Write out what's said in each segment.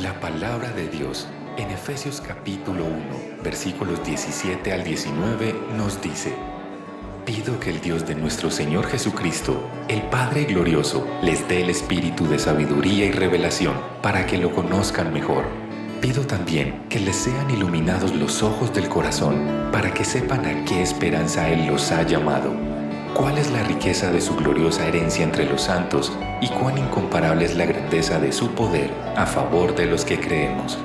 La palabra de Dios en Efesios capítulo 1, versículos 17 al 19 nos dice: Pido que el Dios de nuestro Señor Jesucristo, el Padre glorioso, les dé el espíritu de sabiduría y revelación para que lo conozcan mejor. Pido también que les sean iluminados los ojos del corazón para que sepan a qué esperanza Él los ha llamado, cuál es la riqueza de su gloriosa herencia entre los santos y cuán incomparable es la grandeza de su poder a favor de los que creemos.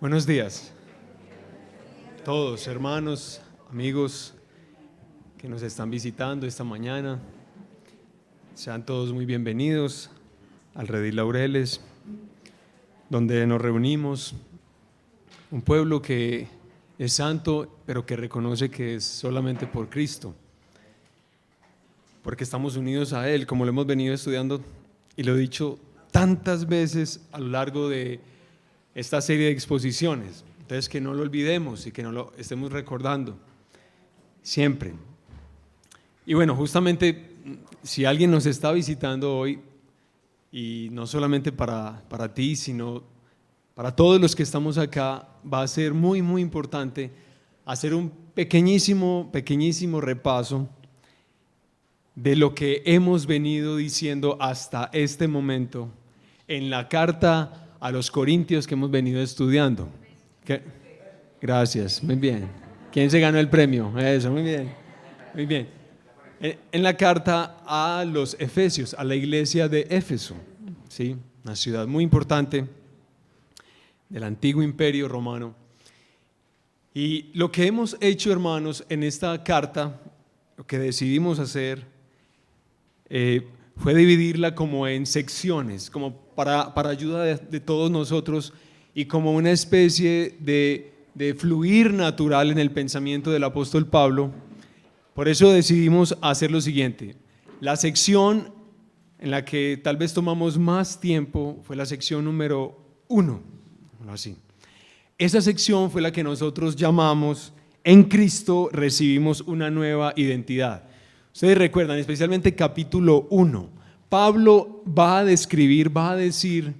Buenos días, todos, hermanos, amigos que nos están visitando esta mañana. Sean todos muy bienvenidos al Redil Laureles, donde nos reunimos, un pueblo que es santo, pero que reconoce que es solamente por Cristo, porque estamos unidos a Él, como lo hemos venido estudiando y lo he dicho tantas veces a lo largo de esta serie de exposiciones. Entonces, que no lo olvidemos y que no lo estemos recordando siempre. Y bueno, justamente si alguien nos está visitando hoy, y no solamente para ti, sino para todos los que estamos acá, va a ser muy, muy importante hacer un pequeñísimo repaso de lo que hemos venido diciendo hasta este momento en la carta a los Corintios que hemos venido estudiando. ¿Qué? Gracias, muy bien. ¿Quién se ganó el premio? Eso, muy bien, muy bien. En la carta a los Efesios, a la iglesia de Éfeso, ¿sí? Una ciudad muy importante del antiguo imperio romano. Y lo que hemos hecho, hermanos, en esta carta, lo que decidimos hacer fue dividirla como en secciones, como para ayuda de todos nosotros y como una especie de fluir natural en el pensamiento del apóstol Pablo. Por eso decidimos hacer lo siguiente: la sección en la que tal vez tomamos más tiempo fue la sección número 1, así. Esa sección fue la que nosotros llamamos "En Cristo recibimos una nueva identidad". Ustedes recuerdan, especialmente capítulo 1, Pablo va a describir, va a decir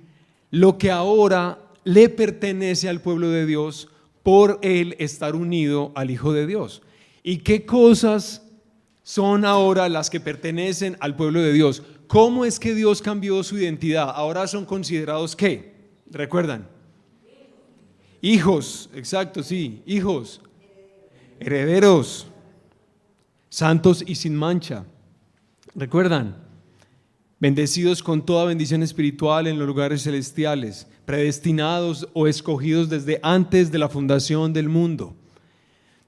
lo que ahora le pertenece al pueblo de Dios por él estar unido al Hijo de Dios. ¿Y qué cosas son ahora las que pertenecen al pueblo de Dios? ¿Cómo es que Dios cambió su identidad? Ahora son considerados ¿qué? ¿Recuerdan? Hijos, exacto, sí, hijos, herederos, santos y sin mancha. ¿Recuerdan? Bendecidos con toda bendición espiritual en los lugares celestiales, predestinados o escogidos desde antes de la fundación del mundo.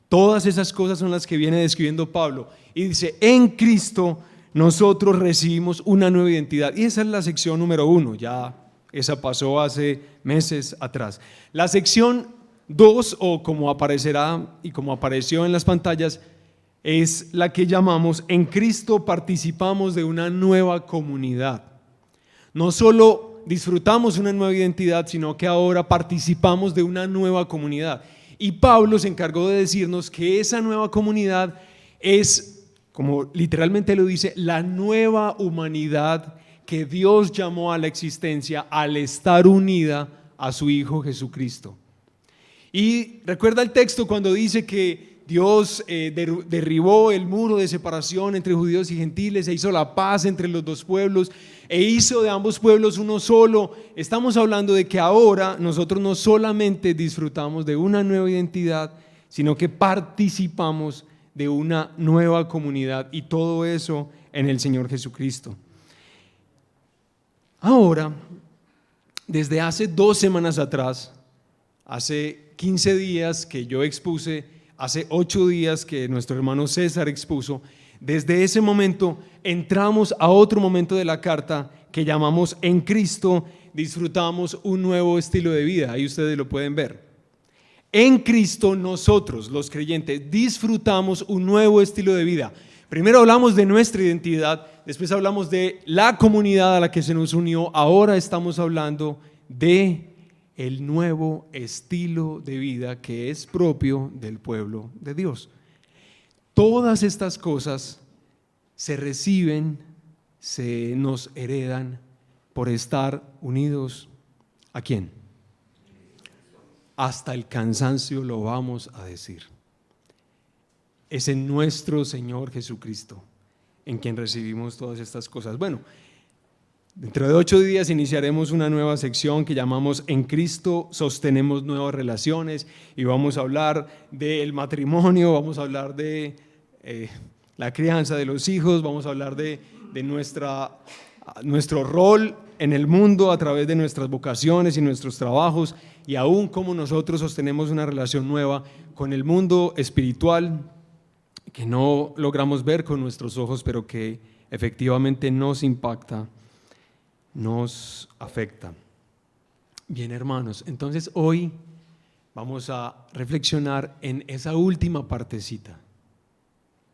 Todas esas cosas son las que viene describiendo Pablo. Y dice, en Cristo nosotros recibimos una nueva identidad. Y esa es la sección número 1, ya esa pasó hace meses atrás. La sección 2, o como aparecerá y como apareció en las pantallas, es la que llamamos "En Cristo participamos de una nueva comunidad". No solo disfrutamos una nueva identidad, sino que ahora participamos de una nueva comunidad. Y Pablo se encargó de decirnos que esa nueva comunidad es, como literalmente lo dice, la nueva humanidad que Dios llamó a la existencia al estar unida a su Hijo Jesucristo. Y recuerda el texto cuando dice que Dios derribó el muro de separación entre judíos y gentiles e hizo la paz entre los dos pueblos e hizo de ambos pueblos uno solo. Estamos hablando de que ahora nosotros no solamente disfrutamos de una nueva identidad, sino que participamos de una nueva comunidad, y todo eso en el Señor Jesucristo. Ahora, desde hace 2 semanas atrás, hace 15 días que yo expuse, hace 8 días que nuestro hermano César expuso, desde ese momento entramos a otro momento de la carta que llamamos En Cristo disfrutamos un nuevo estilo de vida. Ahí ustedes lo pueden ver. En Cristo nosotros, los creyentes, disfrutamos un nuevo estilo de vida. Primero hablamos de nuestra identidad, después hablamos de la comunidad a la que se nos unió, ahora estamos hablando de el nuevo estilo de vida que es propio del pueblo de Dios. Todas estas cosas se reciben, se nos heredan por estar unidos ¿a quién? Hasta el cansancio lo vamos a decir. Es en nuestro Señor Jesucristo en quien recibimos todas estas cosas. Bueno, dentro de 8 días iniciaremos una nueva sección que llamamos En Cristo sostenemos nuevas relaciones, y vamos a hablar del matrimonio, vamos a hablar de la crianza de los hijos, vamos a hablar de nuestro rol en el mundo a través de nuestras vocaciones y nuestros trabajos, y aún cómo nosotros sostenemos una relación nueva con el mundo espiritual que no logramos ver con nuestros ojos, pero que efectivamente nos impacta, nos afecta. Bien, hermanos, entonces hoy vamos a reflexionar en esa última partecita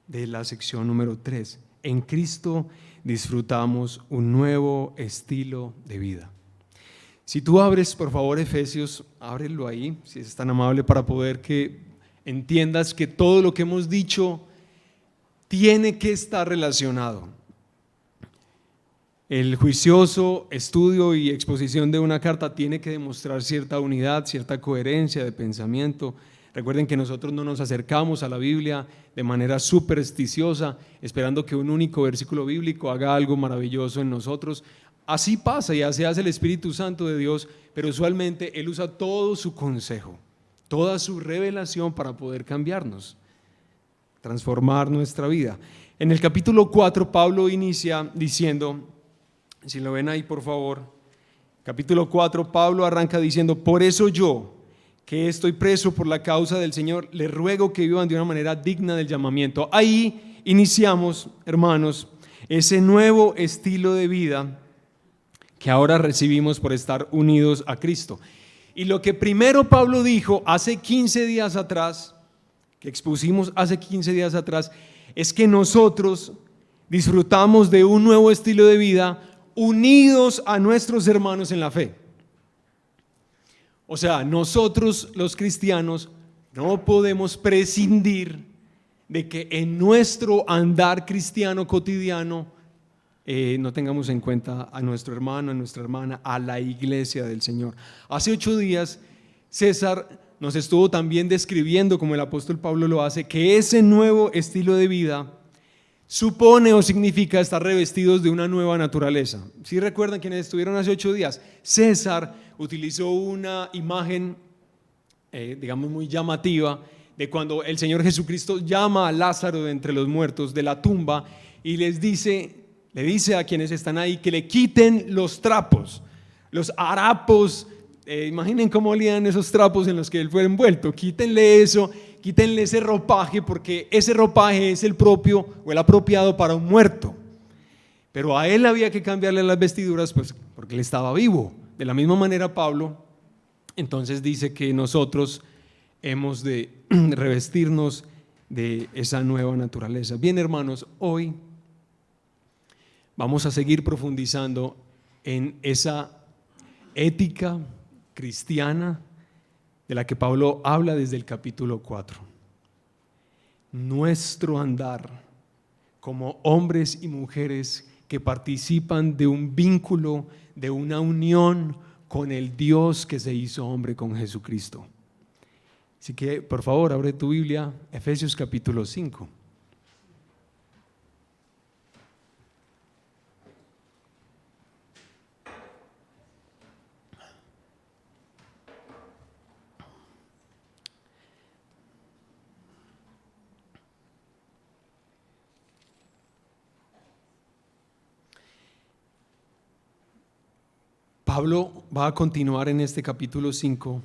de la sección número 3. En Cristo disfrutamos un nuevo estilo de vida. Si tú abres, por favor, Efesios, ábrelo ahí, si es tan amable, para poder que entiendas que todo lo que hemos dicho tiene que estar relacionado. El juicioso estudio y exposición de una carta tiene que demostrar cierta unidad, cierta coherencia de pensamiento. Recuerden que nosotros no nos acercamos a la Biblia de manera supersticiosa, esperando que un único versículo bíblico haga algo maravilloso en nosotros. Así pasa y así hace el Espíritu Santo de Dios, pero usualmente Él usa todo su consejo, toda su revelación para poder cambiarnos, transformar nuestra vida. En el capítulo 4, Pablo inicia diciendo, si lo ven ahí por favor, capítulo 4, Pablo arranca diciendo: por eso yo, que estoy preso por la causa del Señor, les ruego que vivan de una manera digna del llamamiento. Ahí iniciamos, hermanos, ese nuevo estilo de vida que ahora recibimos por estar unidos a Cristo. Y lo que primero Pablo dijo hace 15 días atrás, que expusimos hace 15 días atrás, es que nosotros disfrutamos de un nuevo estilo de vida unidos a nuestros hermanos en la fe. O sea, nosotros los cristianos no podemos prescindir de que en nuestro andar cristiano cotidiano no tengamos en cuenta a nuestro hermano, a nuestra hermana, a la iglesia del Señor. Hace 8 días César nos estuvo también describiendo, como el apóstol Pablo lo hace, que ese nuevo estilo de vida supone o significa estar revestidos de una nueva naturaleza. ¿Sí recuerdan quienes estuvieron hace 8 días? César utilizó una imagen, digamos, muy llamativa de cuando el Señor Jesucristo llama a Lázaro de entre los muertos de la tumba y le dice a quienes están ahí que le quiten los trapos, los harapos. Imaginen cómo olían esos trapos en los que él fue envuelto. Quítenle eso, quítenle ese ropaje, porque ese ropaje es el propio o el apropiado para un muerto. Pero a él había que cambiarle las vestiduras, pues porque él estaba vivo. De la misma manera Pablo entonces dice que nosotros hemos de revestirnos de esa nueva naturaleza. Bien, hermanos, hoy vamos a seguir profundizando en esa ética cristiana de la que Pablo habla desde el capítulo 4. Nuestro andar como hombres y mujeres que participan de un vínculo, de una unión con el Dios que se hizo hombre, con Jesucristo. Así que, por favor, abre tu Biblia, Efesios capítulo 5. Pablo va a continuar en este capítulo 5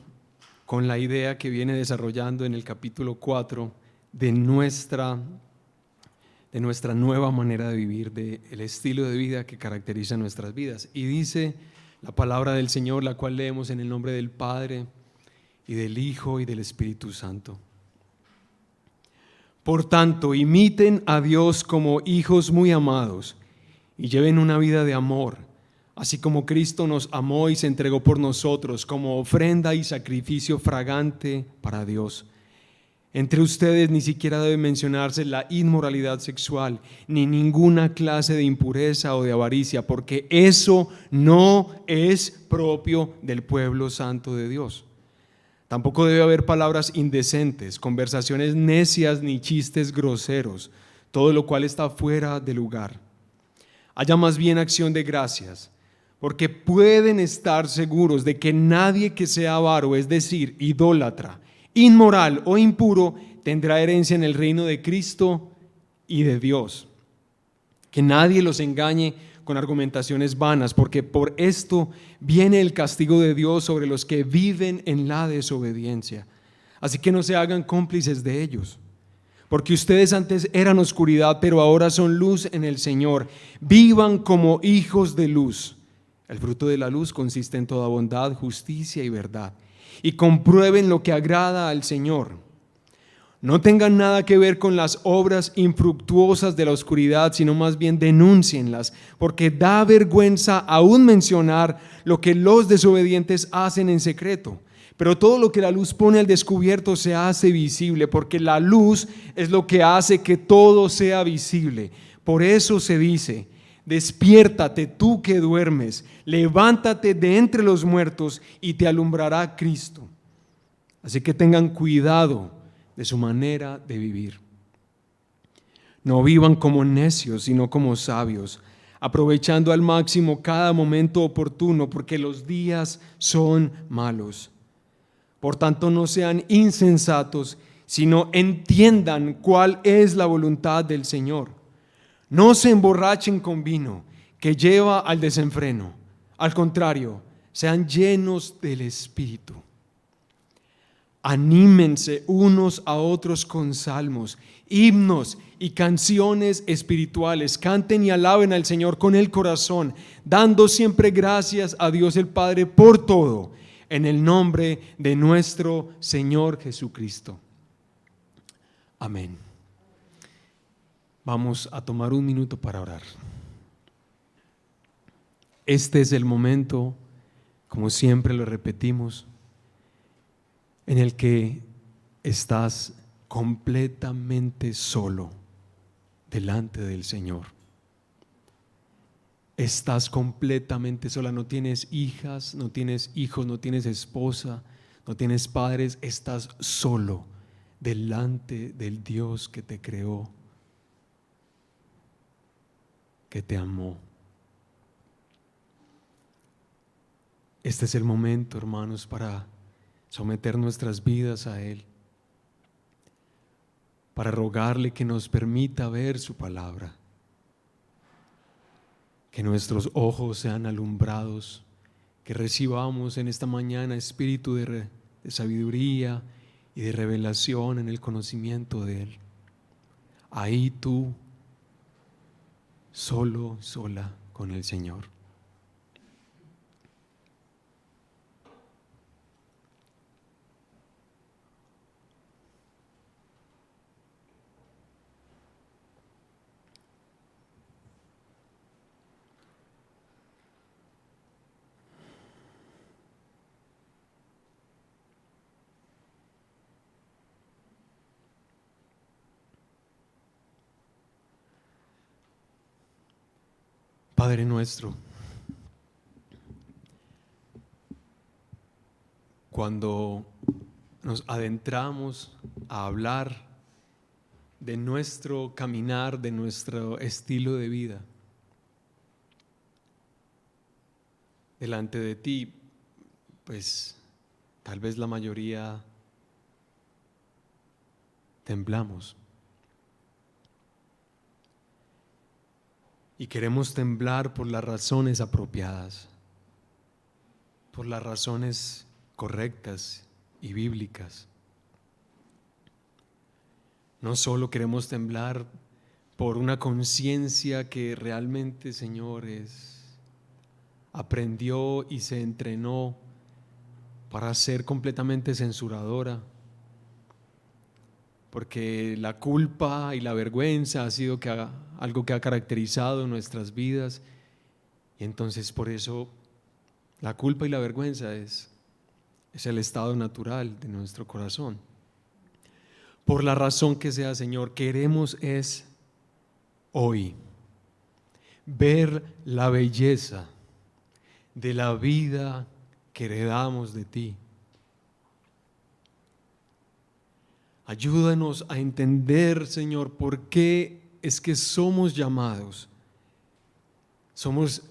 con la idea que viene desarrollando en el capítulo 4 de nuestra nueva manera de vivir, del estilo de vida que caracteriza nuestras vidas. Y dice la palabra del Señor, la cual leemos en el nombre del Padre y del Hijo y del Espíritu Santo. Por tanto, imiten a Dios como hijos muy amados y lleven una vida de amor, así como Cristo nos amó y se entregó por nosotros como ofrenda y sacrificio fragante para Dios. Entre ustedes ni siquiera debe mencionarse la inmoralidad sexual, ni ninguna clase de impureza o de avaricia, porque eso no es propio del pueblo santo de Dios. Tampoco debe haber palabras indecentes, conversaciones necias ni chistes groseros, todo lo cual está fuera de lugar. Haya más bien acción de gracias, porque pueden estar seguros de que nadie que sea avaro, es decir, idólatra, inmoral o impuro, tendrá herencia en el reino de Cristo y de Dios. Que nadie los engañe con argumentaciones vanas, porque por esto viene el castigo de Dios sobre los que viven en la desobediencia. Así que no se hagan cómplices de ellos, porque ustedes antes eran oscuridad, pero ahora son luz en el Señor. Vivan como hijos de luz. El fruto de la luz consiste en toda bondad, justicia y verdad. Y comprueben lo que agrada al Señor. No tengan nada que ver con las obras infructuosas de la oscuridad, sino más bien denúncienlas, porque da vergüenza aún mencionar lo que los desobedientes hacen en secreto. Pero todo lo que la luz pone al descubierto se hace visible, porque la luz es lo que hace que todo sea visible. Por eso se dice: despiértate tú que duermes, levántate de entre los muertos y te alumbrará Cristo. Así que tengan cuidado de su manera de vivir. No vivan como necios, sino como sabios, aprovechando al máximo cada momento oportuno, porque los días son malos. Por tanto, no sean insensatos, sino entiendan cuál es la voluntad del Señor. No se emborrachen con vino, que lleva al desenfreno. Al contrario, sean llenos del Espíritu. Anímense unos a otros con salmos, himnos y canciones espirituales. Canten y alaben al Señor con el corazón, dando siempre gracias a Dios el Padre por todo, en el nombre de nuestro Señor Jesucristo. Amén. Vamos a tomar un minuto para orar. Este es el momento, como siempre lo repetimos, en el que estás completamente solo delante del Señor. Estás completamente sola, no tienes hijas, no tienes hijos, no tienes esposa, no tienes padres, estás solo delante del Dios que te creó, que te amó. Este es el momento, hermanos, para someter nuestras vidas a Él, para rogarle que nos permita ver su palabra, que nuestros ojos sean alumbrados, que recibamos en esta mañana espíritu de sabiduría y de revelación en el conocimiento de Él. Ahí tú, solo, sola con el Señor. Padre nuestro, cuando nos adentramos a hablar de nuestro caminar, de nuestro estilo de vida. Delante de ti, pues tal vez la mayoría temblamos. Y queremos temblar por las razones apropiadas, por las razones correctas y bíblicas. No solo queremos temblar por una conciencia que realmente, Señor, aprendió y se entrenó para ser completamente censuradora, porque la culpa y la vergüenza ha sido algo que ha caracterizado nuestras vidas, y entonces por eso la culpa y la vergüenza es el estado natural de nuestro corazón. Por la razón que sea, Señor, queremos hoy ver la belleza de la vida que heredamos de ti. Ayúdanos a entender, Señor, por qué es que somos llamados. Somos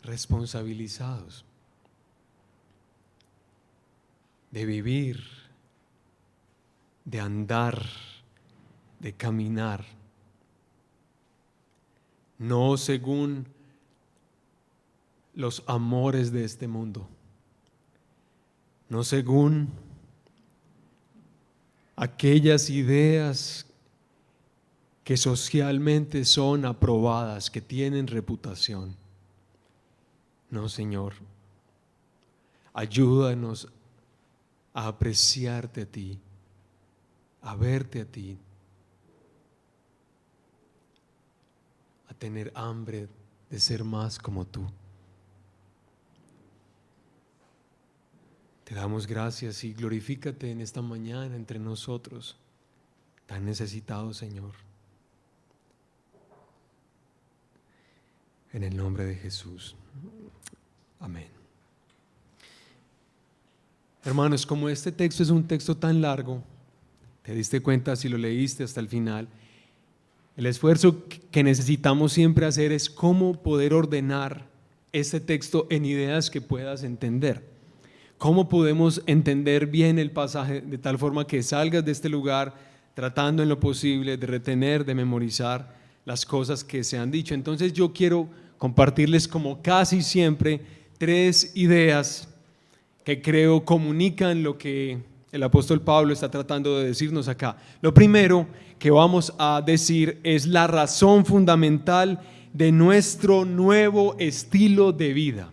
responsabilizados de vivir, de andar, de caminar, no según los amores de este mundo, no según aquellas ideas que socialmente son aprobadas, que tienen reputación. No, Señor, ayúdanos a apreciarte a ti, a verte a ti, a tener hambre de ser más como tú. Te damos gracias y glorifícate en esta mañana entre nosotros, tan necesitados, Señor. En el nombre de Jesús. Amén. Hermanos, como este texto es un texto tan largo, te diste cuenta si lo leíste hasta el final, el esfuerzo que necesitamos siempre hacer es cómo poder ordenar este texto en ideas que puedas entender. ¿Cómo podemos entender bien el pasaje de tal forma que salgas de este lugar tratando en lo posible de retener, de memorizar las cosas que se han dicho? Entonces yo quiero compartirles, como casi siempre, 3 ideas que creo comunican lo que el apóstol Pablo está tratando de decirnos acá. Lo primero que vamos a decir es la razón fundamental de nuestro nuevo estilo de vida.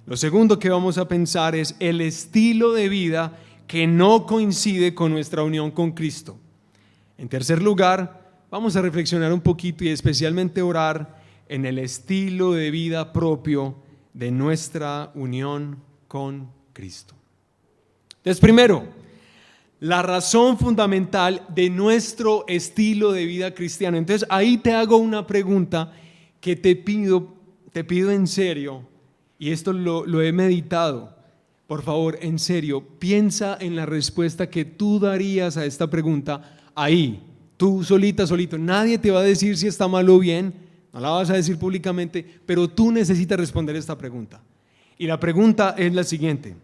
Lo segundo que vamos a pensar es el estilo de vida que no coincide con nuestra unión con Cristo. En tercer lugar, vamos a reflexionar un poquito y especialmente orar en el estilo de vida propio de nuestra unión con Cristo. Entonces, primero, la razón fundamental de nuestro estilo de vida cristiano. Entonces, ahí te hago una pregunta que te pido en serio. Y esto lo he meditado. Por favor, en serio, piensa en la respuesta que tú darías a esta pregunta ahí, tú solito. Nadie te va a decir si está mal o bien, no la vas a decir públicamente, pero tú necesitas responder esta pregunta. Y la pregunta es la siguiente: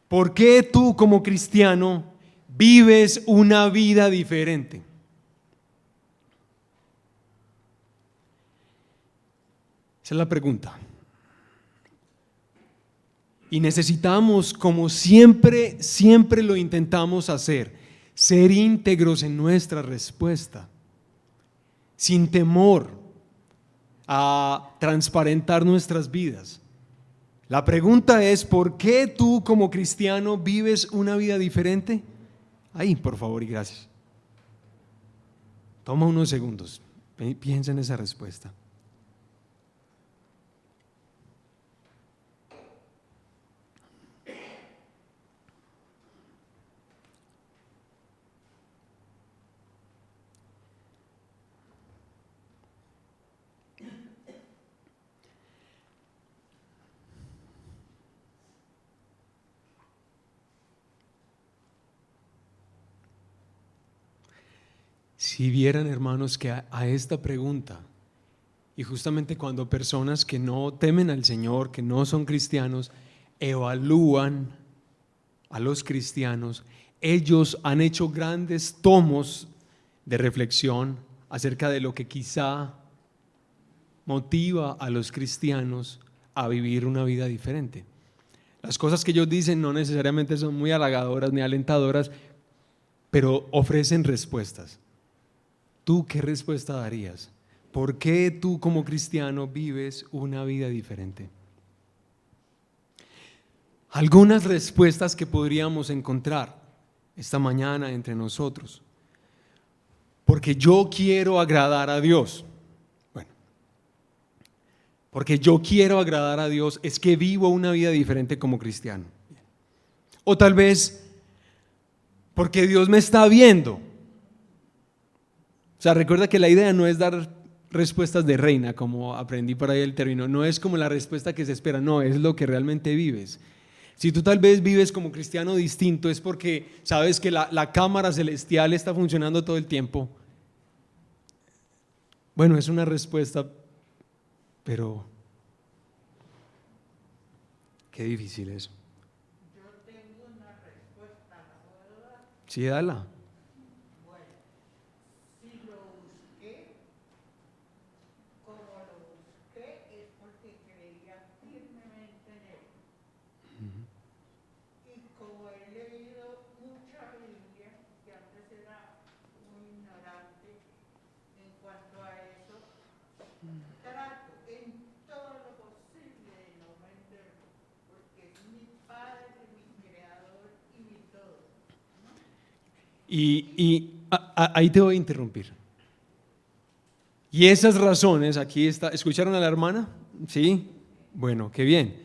¿por qué tú como cristiano vives una vida diferente? Esa es la pregunta. Y necesitamos, como siempre lo intentamos hacer, ser íntegros en nuestra respuesta, sin temor a transparentar nuestras vidas. La pregunta es: ¿por qué tú como cristiano vives una vida diferente? Ahí, por favor y gracias. Toma unos segundos, piensa en esa respuesta. Si vieran, hermanos, que a esta pregunta, y justamente cuando personas que no temen al Señor, que no son cristianos, evalúan a los cristianos, ellos han hecho grandes tomos de reflexión acerca de lo que quizá motiva a los cristianos a vivir una vida diferente. Las cosas que ellos dicen no necesariamente son muy halagadoras ni alentadoras, pero ofrecen respuestas. ¿Tú qué respuesta darías? ¿Por qué tú como cristiano vives una vida diferente? Algunas respuestas que podríamos encontrar esta mañana entre nosotros. Porque yo quiero agradar a Dios. Bueno, porque yo quiero agradar a Dios es que vivo una vida diferente como cristiano. O tal vez porque Dios me está viendo. O sea, recuerda que la idea no es dar respuestas de reina, como aprendí por ahí el término, no es como la respuesta que se espera, no, es lo que realmente vives. Si tú tal vez vives como cristiano distinto es porque sabes que la cámara celestial está funcionando todo el tiempo. Bueno, es una respuesta, pero qué difícil eso. Yo tengo una respuesta, ¿la puedo dar? Sí, dala. Bueno, si lo busqué, como lo busqué, es porque creía firmemente en él. Y como he leído mucha Biblia, que antes era muy ignorante en cuanto a eso, trato en todo lo posible de no venderlo, porque es mi padre, mi creador y mi todo. Ahí te voy a interrumpir. Y esas razones, aquí está, ¿escucharon a la hermana? Sí, bueno, qué bien.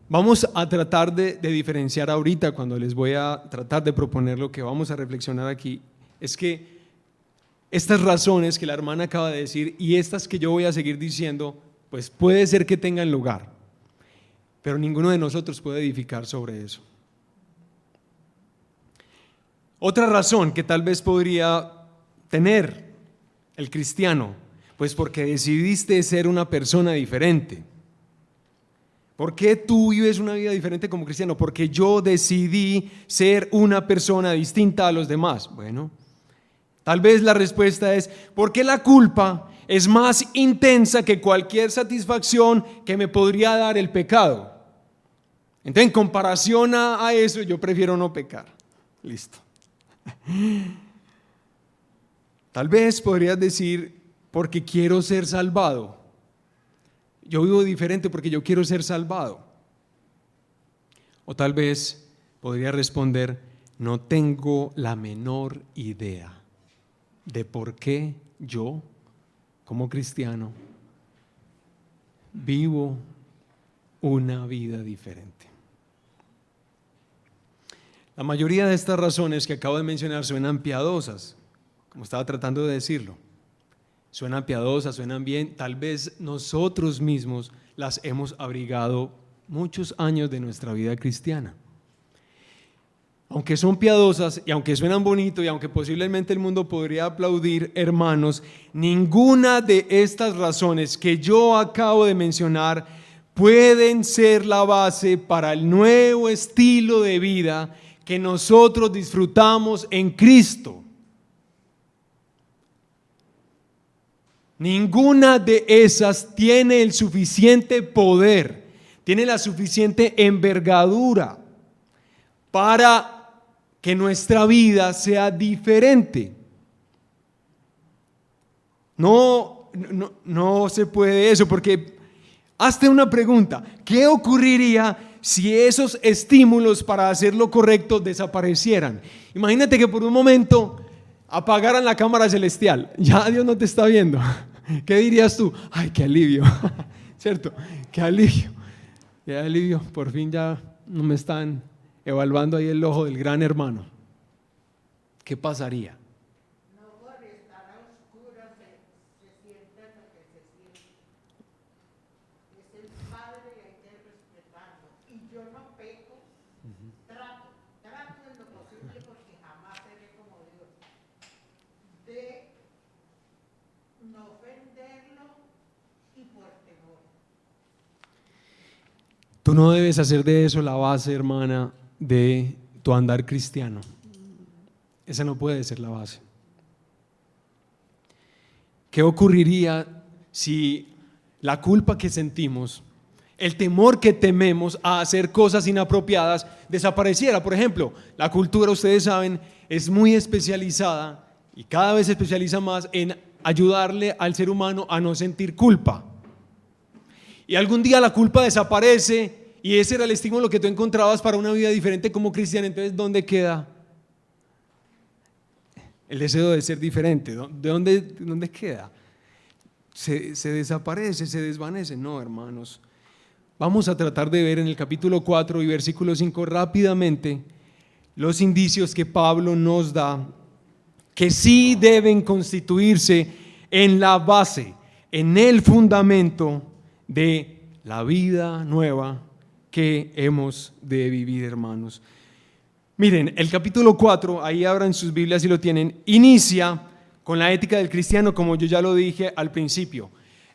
Vamos a tratar de diferenciar ahorita, cuando les voy a tratar de proponer lo que vamos a reflexionar aquí, es que estas razones que la hermana acaba de decir y estas que yo voy a seguir diciendo, pues puede ser que tengan lugar, pero ninguno de nosotros puede edificar sobre eso. Otra razón que tal vez podría tener el cristiano, pues porque decidiste ser una persona diferente. ¿Por qué tú vives una vida diferente como cristiano? Porque yo decidí ser una persona distinta a los demás. Bueno, tal vez la respuesta es porque la culpa es más intensa que cualquier satisfacción que me podría dar el pecado. Entonces, en comparación a eso, yo prefiero no pecar. Listo. Tal vez podrías decir porque quiero ser salvado. Yo vivo diferente porque yo quiero ser salvado. O tal vez podría responder, no tengo la menor idea de por qué yo, como cristiano, vivo una vida diferente. La mayoría de estas razones que acabo de mencionar suenan piadosas, como estaba tratando de decirlo. Suenan piadosas, suenan bien, tal vez nosotros mismos las hemos abrigado muchos años de nuestra vida cristiana. Aunque son piadosas y aunque suenan bonito y aunque posiblemente el mundo podría aplaudir, hermanos, ninguna de estas razones que yo acabo de mencionar pueden ser la base para el nuevo estilo de vida que nosotros disfrutamos en Cristo. Ninguna de esas tiene el suficiente poder, tiene la suficiente envergadura para que nuestra vida sea diferente. No se puede eso, porque hazte una pregunta: ¿qué ocurriría si esos estímulos para hacer lo correcto desaparecieran? Imagínate que por un momento apagaran la cámara celestial, ya Dios no te está viendo. ¿Qué dirías tú? Ay, qué alivio, ¿cierto? Qué alivio, por fin ya no me están evaluando ahí el ojo del gran hermano. ¿Qué pasaría? No por estar a oscuras se siente lo que se siente. Es el Padre y hay que respetarlo. Y yo no peco, trato en lo posible porque jamás seré como Dios. Tú no debes hacer de eso la base, hermana, de tu andar cristiano. Esa no puede ser la base. ¿Qué ocurriría si la culpa que sentimos, el temor que tememos a hacer cosas inapropiadas desapareciera? Por ejemplo, la cultura, ustedes saben, es muy especializada y cada vez se especializa más en ayudarle al ser humano a no sentir culpa. Y algún día la culpa desaparece y ese era el estímulo que tú encontrabas para una vida diferente como cristiano. Entonces, ¿dónde queda el deseo de ser diferente? ¿Dónde queda? Se desaparece, se desvanece. No, hermanos. Vamos a tratar de ver en el capítulo 4 y versículo 5 rápidamente los indicios que Pablo nos da que sí deben constituirse en la base, en el fundamento de la vida nueva que hemos de vivir, hermanos. Miren, el capítulo 4, ahí abran sus Biblias y lo tienen, inicia con la ética del cristiano, como yo ya lo dije al principio.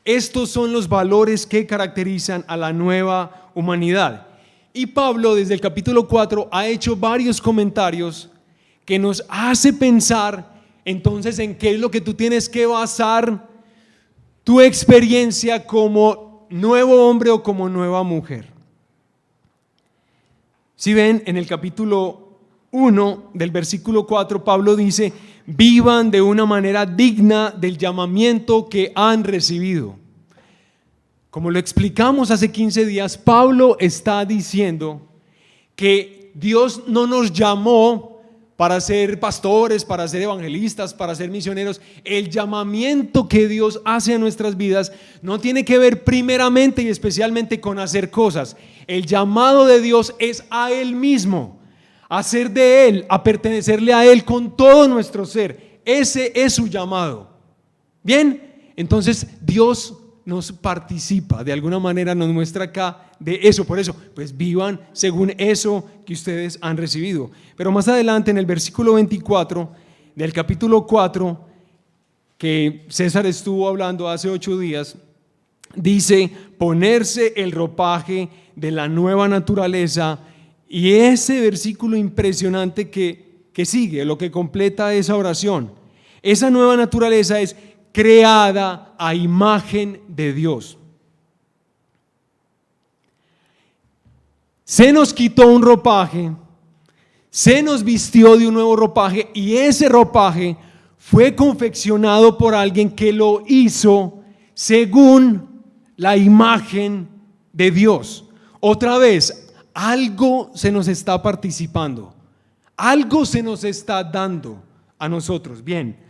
Estos son los valores que caracterizan a la nueva humanidad. Y Pablo, desde el capítulo 4, ha hecho varios comentarios que nos hace pensar entonces en qué es lo que tú tienes que basar tu experiencia como nuevo hombre o como nueva mujer. Si ven, en el capítulo 1 del versículo 4, Pablo dice: vivan de una manera digna del llamamiento que han recibido. Como lo explicamos hace 15 días, Pablo está diciendo que Dios no nos llamó para ser pastores, para ser evangelistas, para ser misioneros. El llamamiento que Dios hace a nuestras vidas no tiene que ver primeramente y especialmente con hacer cosas. El llamado de Dios es a Él mismo, a ser de Él, a pertenecerle a Él con todo nuestro ser. Ese es su llamado. Bien, entonces Dios nos participa, de alguna manera nos muestra acá de eso. Por eso, pues vivan según eso que ustedes han recibido. Pero más adelante en el versículo 24 del capítulo 4, que César estuvo hablando hace 8 días, dice: ponerse el ropaje de la nueva naturaleza. Y ese versículo impresionante que sigue, lo que completa esa oración, esa nueva naturaleza es creada a imagen de Dios. Se nos quitó un ropaje, se nos vistió de un nuevo ropaje, y ese ropaje fue confeccionado por alguien que lo hizo según la imagen de Dios. Otra vez, algo se nos está participando, algo se nos está dando a nosotros. Bien,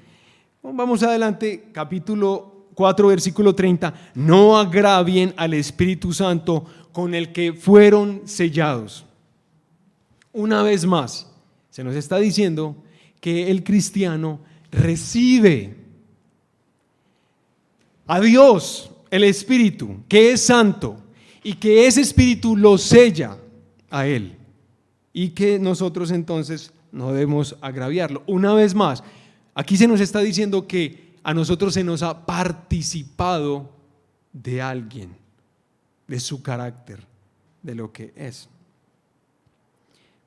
vamos adelante, capítulo 4, versículo 30. No agravien al Espíritu Santo con el que fueron sellados. Una vez más, se nos está diciendo que el cristiano recibe a Dios, el Espíritu, que es santo, y que ese Espíritu lo sella a Él, y que nosotros entonces no debemos agraviarlo. Una vez más, aquí se nos está diciendo que a nosotros se nos ha participado de alguien, de su carácter, de lo que es.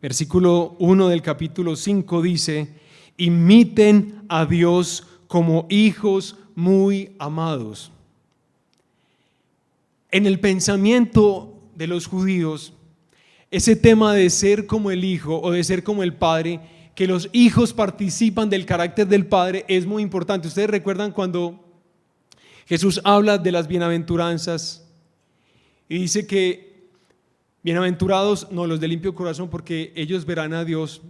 Versículo 1 del capítulo 5 dice: imiten a Dios como hijos muy amados. En el pensamiento de los judíos, ese tema de ser como el hijo o de ser como el padre, que los hijos participan del carácter del padre, es muy importante. Ustedes recuerdan cuando Jesús habla de las bienaventuranzas y dice que bienaventurados, no, los de limpio corazón, porque ellos verán a Dios.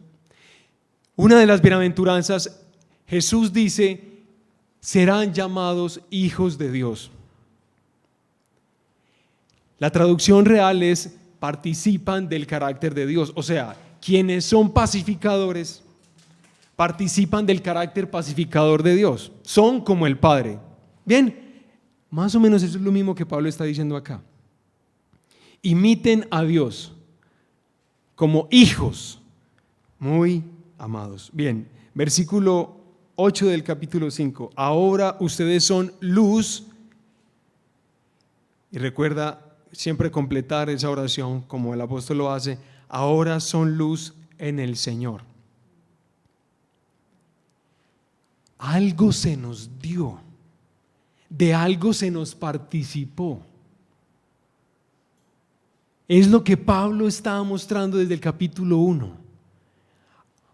Una de las bienaventuranzas, Jesús dice: serán llamados hijos de Dios. La traducción real es: participan del carácter de Dios. O sea, quienes son pacificadores participan del carácter pacificador de Dios, son como el Padre. Bien, más o menos eso es lo mismo que Pablo está diciendo acá. Imiten a Dios como hijos muy amados. Bien, versículo 8 del capítulo 5. Ahora ustedes son luz, y recuerda siempre completar esa oración como el apóstol lo hace. Ahora son luz en el Señor. Algo se nos dio, de algo se nos participó. Es lo que Pablo estaba mostrando desde el capítulo 1.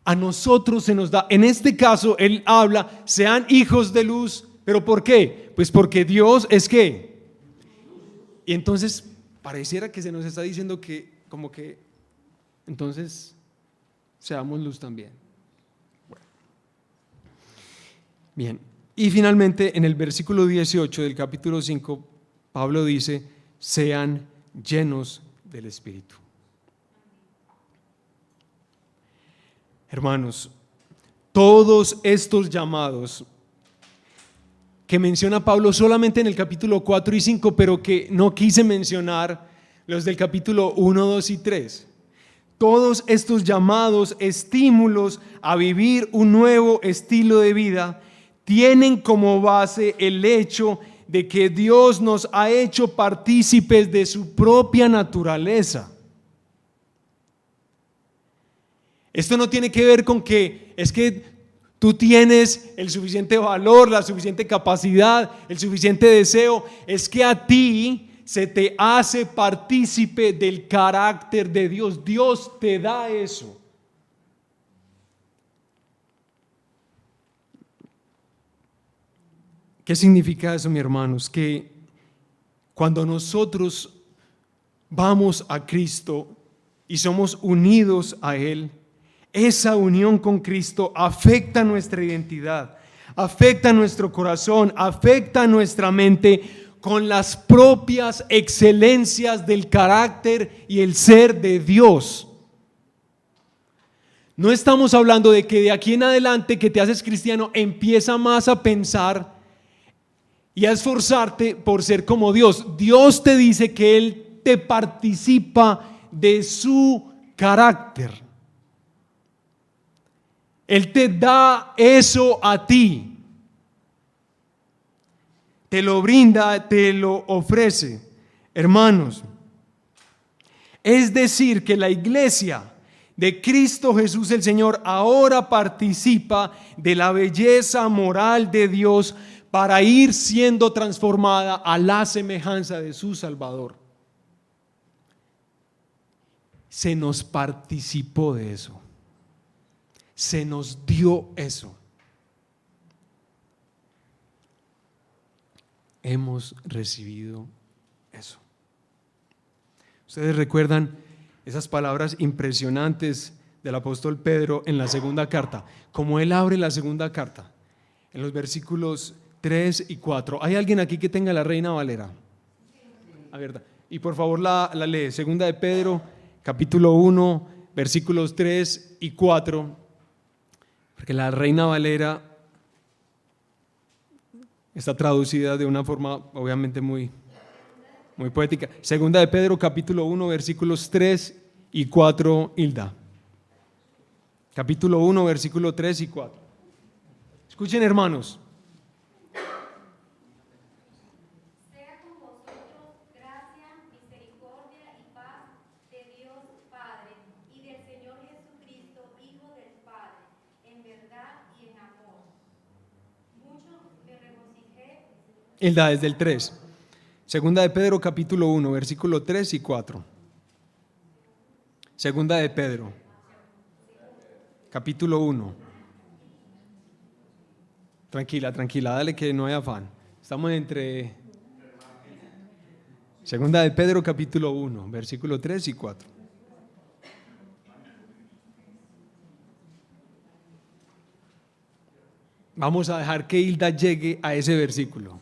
A nosotros se nos da, en este caso él habla, sean hijos de luz, ¿pero por qué? Pues porque Dios es ¿qué? Y entonces pareciera que se nos está diciendo que como que entonces seamos luz también. Bueno. Bien, y finalmente en el versículo 18 del capítulo 5, Pablo dice, sean llenos del Espíritu. Hermanos, todos estos llamados que menciona Pablo solamente en el capítulo 4 y 5, pero que no quise mencionar los del capítulo 1, 2 y 3. Todos estos llamados, estímulos a vivir un nuevo estilo de vida, tienen como base el hecho de que Dios nos ha hecho partícipes de su propia naturaleza. Esto no tiene que ver con que es que tú tienes el suficiente valor, la suficiente capacidad, el suficiente deseo. Es que a ti se te hace partícipe del carácter de Dios. Dios te da eso. ¿Qué significa eso, mis hermanos? Que cuando nosotros vamos a Cristo y somos unidos a Él, esa unión con Cristo afecta nuestra identidad, afecta nuestro corazón, afecta nuestra mente con las propias excelencias del carácter y el ser de Dios. No estamos hablando de que de aquí en adelante que te haces cristiano empieza más a pensar y a esforzarte por ser como Dios. Dios te dice que Él te participa de su carácter. Él te da eso a ti, te lo brinda, te lo ofrece. Hermanos, es decir que la iglesia de Cristo Jesús el Señor ahora participa de la belleza moral de Dios para ir siendo transformada a la semejanza de su Salvador. Se nos participó de eso. Se nos dio eso. Hemos recibido eso. Ustedes recuerdan esas palabras impresionantes del apóstol Pedro en la segunda carta, como él abre la segunda carta, en los versículos 3 y 4. ¿Hay alguien aquí que tenga la Reina Valera? Abierta. Y por favor la lee, segunda de Pedro, capítulo 1, versículos 3 y 4. Porque la Reina Valera está traducida de una forma obviamente muy poética. Segunda de Pedro, capítulo 1, versículos 3 y 4, Hilda. Capítulo 1, versículo 3 y 4. Escuchen, hermanos. Sea con vosotros gracia, misericordia y paz de Dios Padre y del Señor Jesucristo, Hijo del Padre, en verdad y en amor. Mucho me regocijé. Hilda, desde el 3. Segunda de Pedro, capítulo 1, versículo 3 y 4. Segunda de Pedro, capítulo 1. Tranquila, dale que no hay afán. Estamos entre... Segunda de Pedro, capítulo 1, versículo 3 y 4. Vamos a dejar que Hilda llegue a ese versículo.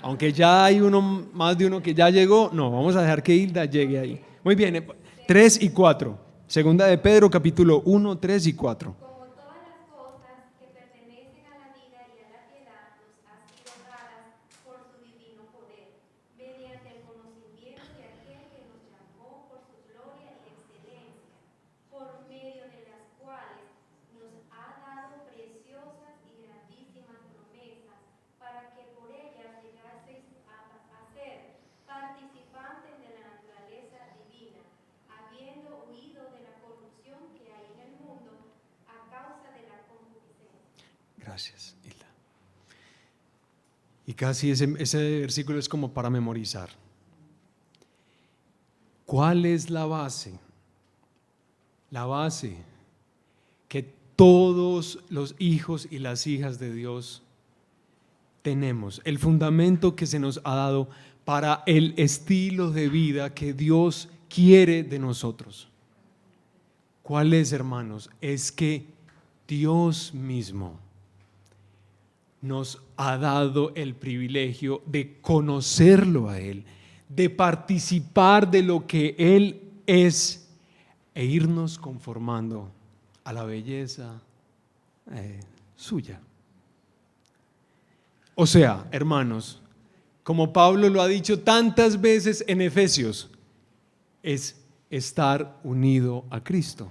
Aunque ya hay más de uno que ya llegó, no, vamos a dejar que Hilda llegue ahí. Muy bien, 3 y 4. Segunda de Pedro, capítulo 1, 3 y 4. Como todas las cosas que pertenecen a la vida y a la piedad nos han sido dadas por su divino poder, mediante el conocimiento de aquel que nos llamó por su gloria y excelencia, por medio de las cuales nos ha dado preciosas y grandísimas promesas, para que por ellas llegaseis a ser participantes de la Gracias, Hilda. Y casi ese versículo es como para memorizar. ¿Cuál es la base? La base que todos los hijos y las hijas de Dios tenemos, el fundamento que se nos ha dado para el estilo de vida que Dios quiere de nosotros. ¿Cuál es, hermanos? Es que Dios mismo nos ha dado el privilegio de conocerlo a Él, de participar de lo que Él es e irnos conformando a la belleza suya. O sea, hermanos, como Pablo lo ha dicho tantas veces en Efesios, es estar unido a Cristo.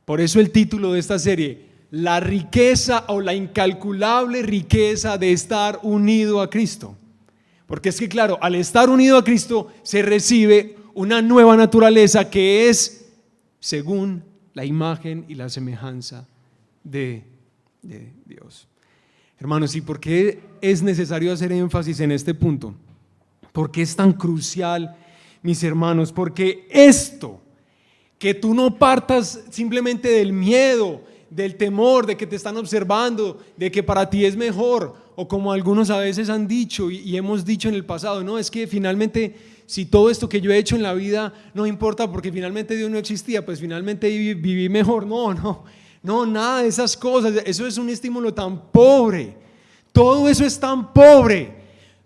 Por eso el título de esta serie, la riqueza o la incalculable riqueza de estar unido a Cristo. Porque es que claro, al estar unido a Cristo se recibe una nueva naturaleza que es según la imagen y la semejanza de Dios. Hermanos, ¿y por qué es necesario hacer énfasis en este punto? ¿Por qué es tan crucial, mis hermanos? Porque esto, que tú no partas simplemente del miedo, del temor, de que te están observando, de que para ti es mejor, o como algunos a veces han dicho y hemos dicho en el pasado, no, es que finalmente si todo esto que yo he hecho en la vida no importa porque finalmente Dios no existía, pues finalmente viví mejor. No, nada de esas cosas. Eso es un estímulo tan pobre. Todo eso es tan pobre.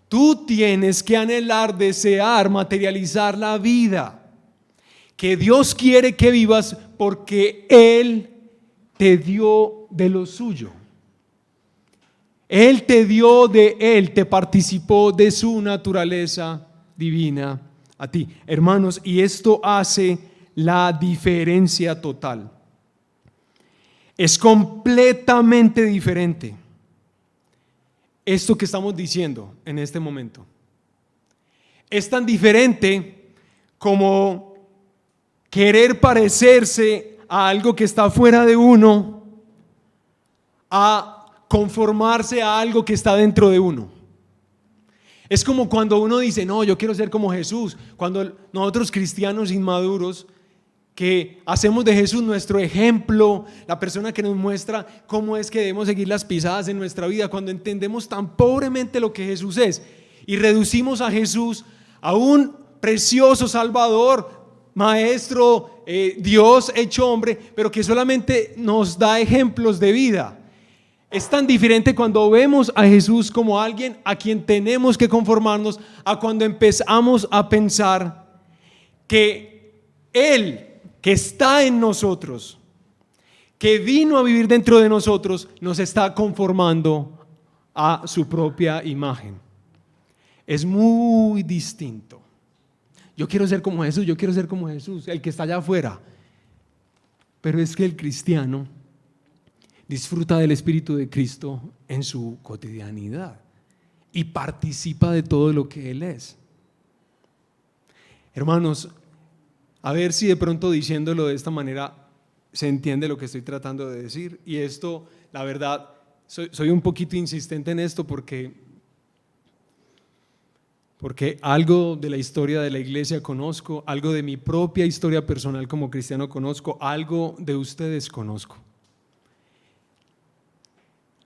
Tú tienes que anhelar, desear, materializar la vida que Dios quiere que vivas porque Él te dio de lo suyo. Él te dio de Él, te participó de su naturaleza divina a ti. Hermanos, y esto hace la diferencia total. Es completamente diferente esto que estamos diciendo en este momento. Es tan diferente como querer parecerse a algo que está fuera de uno, a conformarse a algo que está dentro de uno. Es como cuando uno dice, no, yo quiero ser como Jesús. Cuando nosotros cristianos inmaduros, que hacemos de Jesús nuestro ejemplo, la persona que nos muestra cómo es que debemos seguir las pisadas en nuestra vida, cuando entendemos tan pobremente lo que Jesús es y reducimos a Jesús a un precioso Salvador, Maestro, Dios hecho hombre, pero que solamente nos da ejemplos de vida. Es tan diferente cuando vemos a Jesús como alguien a quien tenemos que conformarnos, a cuando empezamos a pensar que Él, que está en nosotros, que vino a vivir dentro de nosotros, nos está conformando a su propia imagen. Es muy distinto. Yo quiero ser como Jesús, yo quiero ser como Jesús, el que está allá afuera. Pero es que el cristiano disfruta del Espíritu de Cristo en su cotidianidad y participa de todo lo que Él es. Hermanos, a ver si de pronto diciéndolo de esta manera se entiende lo que estoy tratando de decir. Y esto, la verdad, soy un poquito insistente en esto porque algo de la historia de la iglesia conozco, algo de mi propia historia personal como cristiano conozco, algo de ustedes conozco.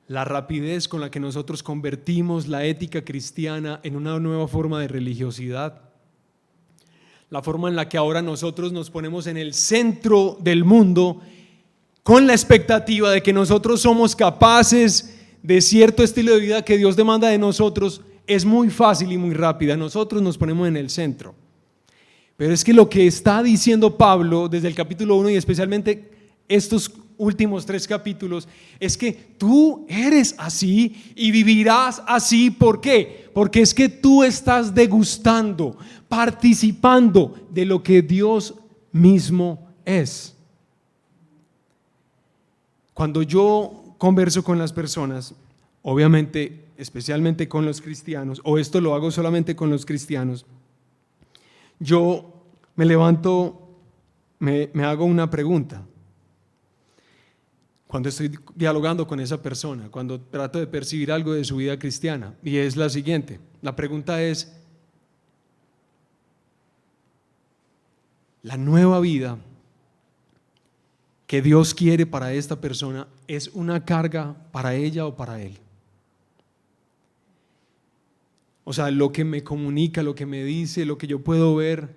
La rapidez con la que nosotros convertimos la ética cristiana en una nueva forma de religiosidad, la forma en la que ahora nosotros nos ponemos en el centro del mundo con la expectativa de que nosotros somos capaces de cierto estilo de vida que Dios demanda de nosotros, es muy fácil y muy rápida. Nosotros nos ponemos en el centro. Pero es que lo que está diciendo Pablo desde el capítulo 1 y especialmente estos últimos 3 capítulos es que tú eres así y vivirás así. ¿Por qué? Porque es que tú estás degustando, participando de lo que Dios mismo es. Cuando yo converso con las personas, obviamente, especialmente con los cristianos, o esto lo hago solamente con los cristianos, yo me levanto, me hago una pregunta. cuando estoy dialogando con esa persona, cuando trato de percibir algo de su vida cristiana, y es la siguiente. La pregunta es: ¿la nueva vida que Dios quiere para esta persona es una carga para ella o para él? O sea, lo que me comunica, lo que me dice, lo que yo puedo ver,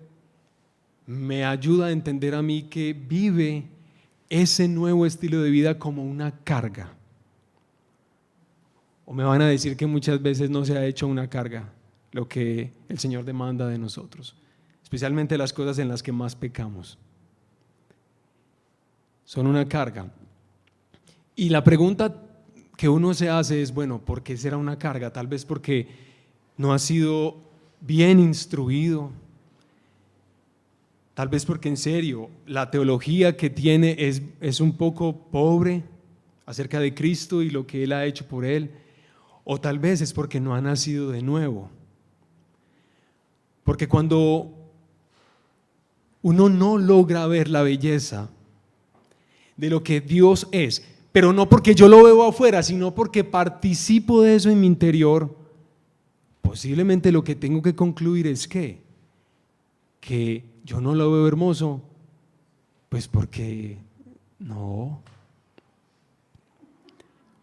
me ayuda a entender a mí que vive ese nuevo estilo de vida como una carga. O me van a decir que muchas veces no se ha hecho una carga lo que el Señor demanda de nosotros, especialmente las cosas en las que más pecamos. Son una carga. Y la pregunta que uno se hace es, bueno, ¿por qué será una carga? Tal vez porque no ha sido bien instruido. Tal vez porque en serio la teología que tiene es un poco pobre acerca de Cristo y lo que Él ha hecho por él. O tal vez es porque no ha nacido de nuevo. Porque cuando uno no logra ver la belleza de lo que Dios es, pero no porque yo lo veo afuera, sino porque participo de eso en mi interior, posiblemente lo que tengo que concluir es que yo no lo veo hermoso, pues porque no,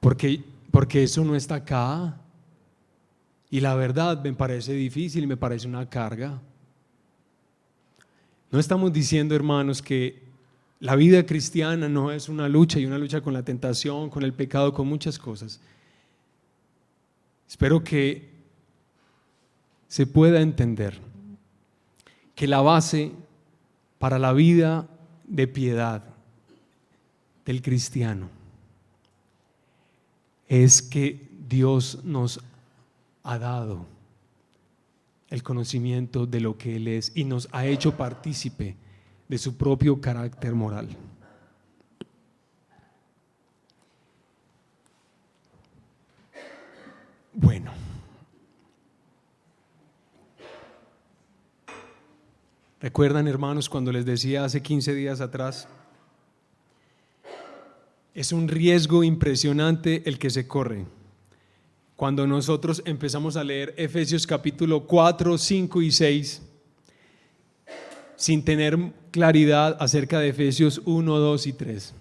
porque eso no está acá. Y la verdad me parece difícil y me parece una carga. No estamos diciendo, hermanos, que la vida cristiana no es una lucha, y una lucha con la tentación, con el pecado, con muchas cosas. Espero que se pueda entender que la base para la vida de piedad del cristiano es que Dios nos ha dado el conocimiento de lo que Él es y nos ha hecho partícipe de su propio carácter moral. Bueno, ¿recuerdan, hermanos, cuando les decía hace 15 días atrás? Es un riesgo impresionante el que se corre cuando nosotros empezamos a leer Efesios capítulo 4, 5 y 6 sin tener claridad acerca de Efesios 1, 2 y 3.